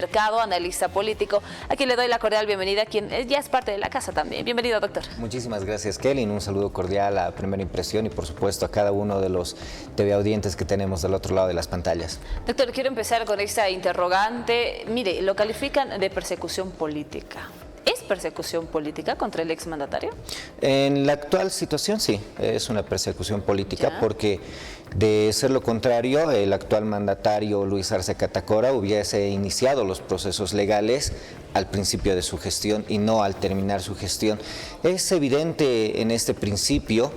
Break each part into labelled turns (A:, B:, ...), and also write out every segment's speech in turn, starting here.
A: Mercado, analista político, a quien le doy la cordial bienvenida, quien ya es parte de la casa también. Bienvenido, doctor.
B: Muchísimas gracias, Kelly. Un saludo cordial a Primera Impresión y, por supuesto, a cada uno de los TV audientes que tenemos del otro lado de las pantallas.
A: Doctor, quiero empezar con esta interrogante. Mire, lo califican de persecución política. ¿Es persecución política contra el exmandatario?
B: En la actual situación sí, es una persecución política porque de ser lo contrario, el actual mandatario Luis Arce Catacora hubiese iniciado los procesos legales al principio de su gestión y no al terminar su gestión. Es evidente en este principio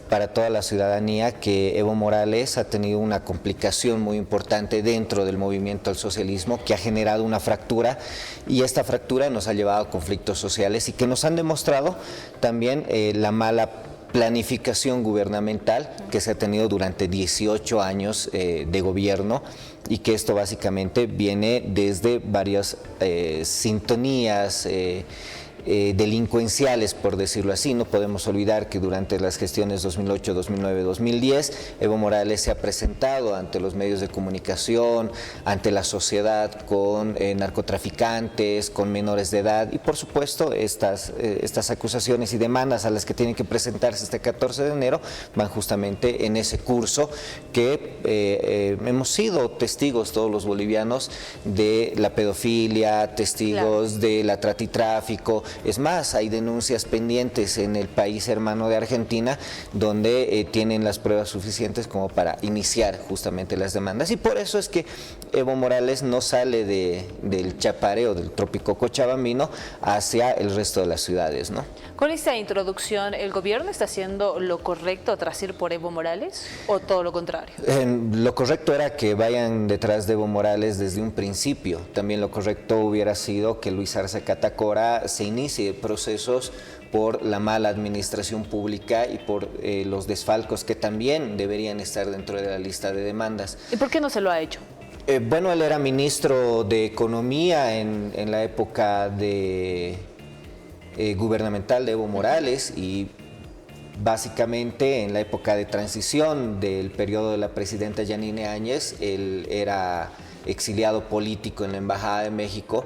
B: para toda la ciudadanía que Evo Morales ha tenido una complicación muy importante dentro del movimiento al socialismo que ha generado una fractura, y esta fractura nos ha llevado a conflictos sociales y que nos han demostrado también la mala planificación gubernamental que se ha tenido durante 18 años de gobierno, y que esto básicamente viene desde varias sintonías delincuenciales, por decirlo así. No podemos olvidar que durante las gestiones 2008, 2009, 2010, Evo Morales se ha presentado ante los medios de comunicación, ante la sociedad, con narcotraficantes, con menores de edad, y por supuesto estas acusaciones y demandas a las que tienen que presentarse este 14 de enero van justamente en ese curso que hemos sido testigos todos los bolivianos de la pedofilia, testigos de la trata y tráfico. Es más, hay denuncias pendientes en el país hermano de Argentina donde tienen las pruebas suficientes como para iniciar justamente las demandas, y por eso es que Evo Morales no sale del Chapareo, del trópico cochabambino, hacia el resto de las ciudades, ¿no?
A: Con esta introducción, ¿el gobierno está haciendo lo correcto tras ir por Evo Morales o todo lo contrario?
B: Lo correcto era que vayan detrás de Evo Morales desde un principio. También lo correcto hubiera sido que Luis Arce Catacora se inicie procesos por la mala administración pública y por los desfalcos que también deberían estar dentro de la lista de demandas.
A: ¿Y por qué no se lo ha hecho?
B: Bueno, él era ministro de Economía en la época gubernamental de Evo Morales, y básicamente en la época de transición del periodo de la presidenta Yanine Áñez, él era exiliado político en la Embajada de México,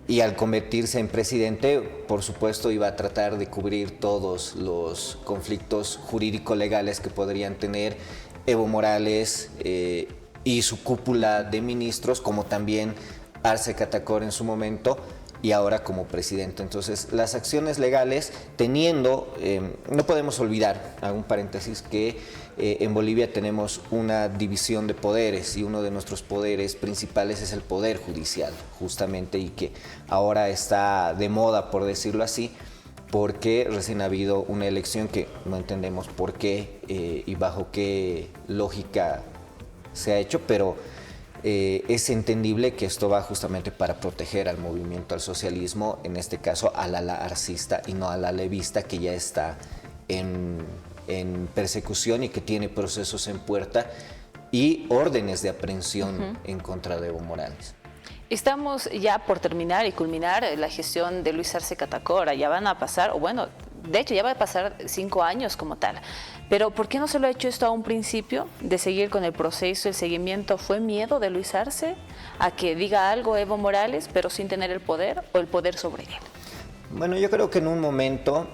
B: y al convertirse en presidente, por supuesto, iba a tratar de cubrir todos los conflictos jurídico-legales que podrían tener Evo Morales y su cúpula de ministros, como también Arce Catacora en su momento, y ahora como presidente. Entonces, las acciones legales, no podemos olvidar, hago un paréntesis, que en Bolivia tenemos una división de poderes, y uno de nuestros poderes principales es el poder judicial, justamente, y que ahora está de moda, por decirlo así, porque recién ha habido una elección que no entendemos por qué y bajo qué lógica se ha hecho, pero es entendible que esto va justamente para proteger al movimiento al socialismo, en este caso al ala arcista y no al alevista, que ya está en persecución y que tiene procesos en puerta y órdenes de aprehensión en contra de Evo Morales.
A: Estamos ya por terminar y culminar la gestión de Luis Arce Catacora. Ya van a pasar, o bueno, de hecho ya va a pasar 5 años como tal. Pero ¿por qué no se lo ha hecho esto a un principio, de seguir con el proceso, el seguimiento? ¿Fue miedo de Luis Arce a que diga algo Evo Morales, pero sin tener el poder, o el poder sobre él?
B: Bueno, yo creo que en un momento,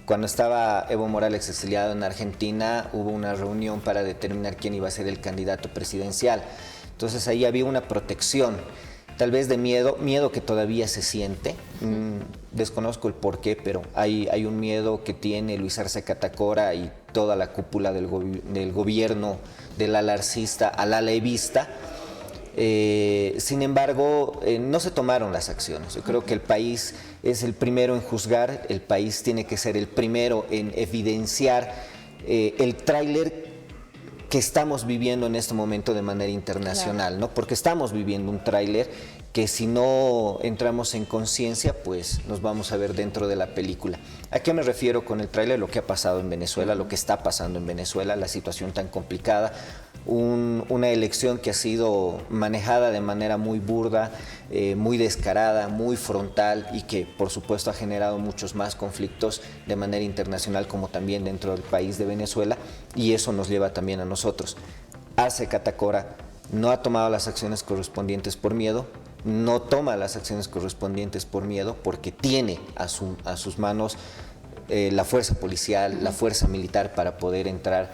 B: cuando estaba Evo Morales exiliado en Argentina, hubo una reunión para determinar quién iba a ser el candidato presidencial. Entonces ahí había una protección, tal vez de miedo que todavía se siente. Desconozco el porqué, pero hay un miedo que tiene Luis Arce Catacora y toda la cúpula del gobierno, del ala arcista al ala evista. Sin embargo, no se tomaron las acciones. Yo creo que el país es el primero en juzgar, el país tiene que ser el primero en evidenciar el tráiler que estamos viviendo en este momento de manera internacional, ¿no? Porque estamos viviendo un tráiler que, si no entramos en conciencia, pues nos vamos a ver dentro de la película. ¿A qué me refiero con el tráiler? Lo que ha pasado en Venezuela, lo que está pasando en Venezuela, la situación tan complicada, una elección que ha sido manejada de manera muy burda, muy descarada, muy frontal, y que por supuesto ha generado muchos más conflictos de manera internacional como también dentro del país de Venezuela, y eso nos lleva también a nosotros. Arce Catacora no ha tomado las acciones correspondientes por miedo, no toma las acciones correspondientes por miedo porque tiene a sus manos la fuerza policial, la fuerza militar para poder entrar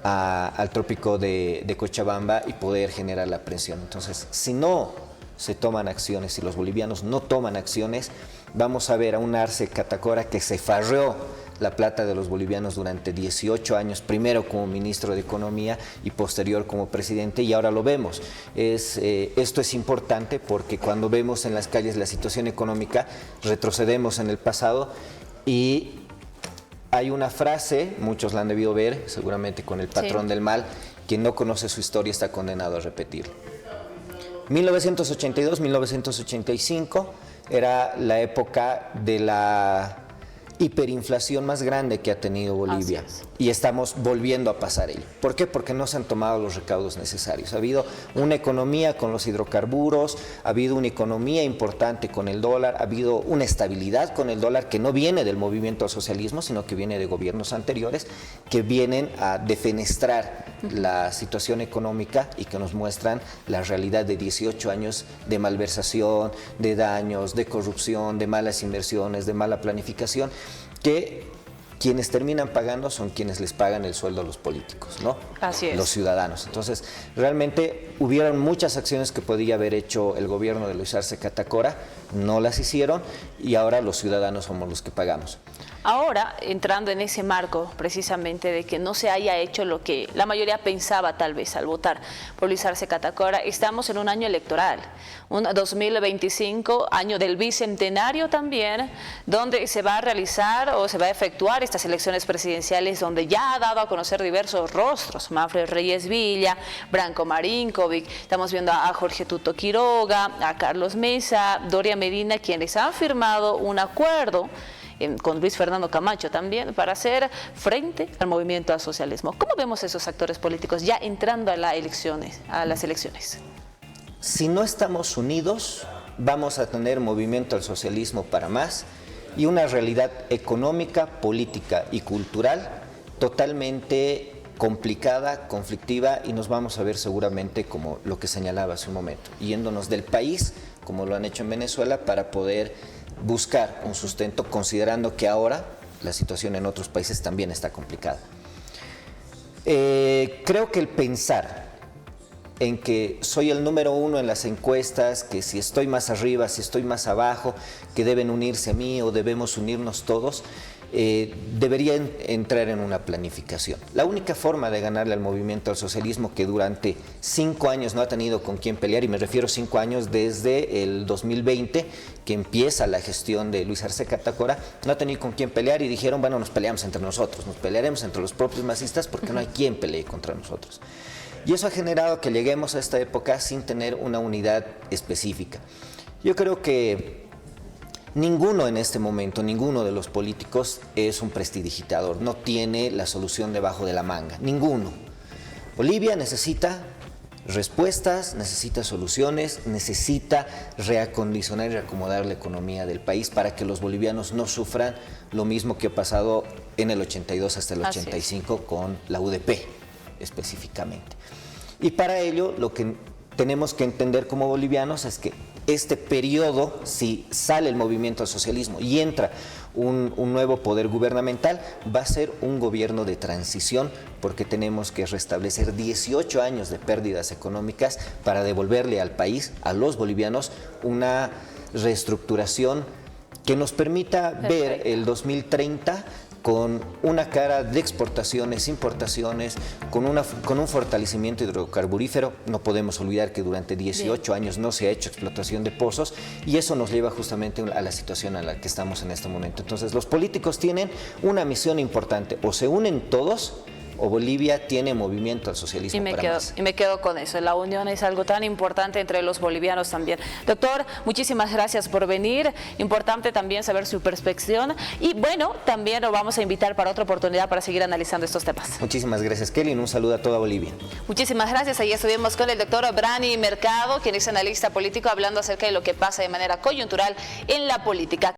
B: al trópico de Cochabamba y poder generar la presión. Entonces, si no se toman acciones, si los bolivianos no toman acciones, vamos a ver a un Arce Catacora que se farreó la plata de los bolivianos durante 18 años, primero como ministro de Economía y posterior como presidente, y ahora lo vemos. Esto es importante porque cuando vemos en las calles la situación económica, retrocedemos en el pasado y hay una frase, muchos la han debido ver, seguramente con el patrón del mal, quien no conoce su historia está condenado a repetirlo. 1982-1985 era la época de la hiperinflación más grande que ha tenido Bolivia y estamos volviendo a pasar ello. ¿Por qué? Porque no se han tomado los recaudos necesarios. Ha habido una economía con los hidrocarburos, ha habido una economía importante con el dólar, ha habido una estabilidad con el dólar que no viene del movimiento al socialismo, sino que viene de gobiernos anteriores que vienen a defenestrar la situación económica y que nos muestran la realidad de 18 años de malversación, de daños, de corrupción, de malas inversiones, de mala planificación, que quienes terminan pagando son quienes les pagan el sueldo a los políticos, ¿no?
A: Así es.
B: Los ciudadanos. Entonces, realmente hubieron muchas acciones que podía haber hecho el gobierno de Luis Arce Catacora, no las hicieron y ahora los ciudadanos somos los que pagamos.
A: Ahora, entrando en ese marco precisamente de que no se haya hecho lo que la mayoría pensaba tal vez al votar por Luis Arce Catacora, estamos en un año electoral, un 2025, año del bicentenario también, donde se va a realizar o se va a efectuar estas elecciones presidenciales donde ya ha dado a conocer diversos rostros, Manfred Reyes Villa, Branko Marinkovic, estamos viendo a Jorge Tuto Quiroga, a Carlos Mesa, Doria Medina, quienes han firmado un acuerdo con Luis Fernando Camacho también, para hacer frente al movimiento al socialismo. ¿Cómo vemos esos actores políticos ya entrando a las elecciones?
B: Si no estamos unidos, vamos a tener movimiento al socialismo para más y una realidad económica, política y cultural totalmente complicada, conflictiva, y nos vamos a ver seguramente como lo que señalaba hace un momento, yéndonos del país, como lo han hecho en Venezuela, para poder buscar un sustento, considerando que ahora la situación en otros países también está complicada. Creo que el pensar en que soy el número uno en las encuestas, que si estoy más arriba, si estoy más abajo, que deben unirse a mí o debemos unirnos todos, debería entrar en una planificación. La única forma de ganarle al movimiento al socialismo, que durante 5 años no ha tenido con quién pelear, y me refiero 5 años desde el 2020, que empieza la gestión de Luis Arce Catacora, no ha tenido con quién pelear y dijeron, bueno, nos peleamos entre nosotros, nos pelearemos entre los propios masistas porque no hay quien pelee contra nosotros. Y eso ha generado que lleguemos a esta época sin tener una unidad específica. Yo creo que ninguno en este momento, ninguno de los políticos es un prestidigitador, no tiene la solución debajo de la manga, ninguno. Bolivia necesita respuestas, necesita soluciones, necesita reacondicionar y reacomodar la economía del país para que los bolivianos no sufran lo mismo que ha pasado en el 82 hasta el 85 con la UDP específicamente. Y para ello lo que tenemos que entender como bolivianos es que este periodo, si sale el movimiento al socialismo y entra un nuevo poder gubernamental, va a ser un gobierno de transición, porque tenemos que restablecer 18 años de pérdidas económicas para devolverle al país, a los bolivianos, una reestructuración que nos permita ver el 2030 con una cara de exportaciones, importaciones, con un fortalecimiento hidrocarburífero. No podemos olvidar que durante 18 años no se ha hecho explotación de pozos y eso nos lleva justamente a la situación en la que estamos en este momento. Entonces, los políticos tienen una misión importante: o se unen todos o Bolivia tiene movimiento al socialismo.
A: Y me quedo con eso. La unión es algo tan importante entre los bolivianos también. Doctor, muchísimas gracias por venir. Importante también saber su perspectiva. Y bueno, también lo vamos a invitar para otra oportunidad para seguir analizando estos temas.
B: Muchísimas gracias, Kelly. Un saludo a toda Bolivia.
A: Muchísimas gracias. Ahí estuvimos con el doctor Brani Mercado, quien es analista político, hablando acerca de lo que pasa de manera coyuntural en la política.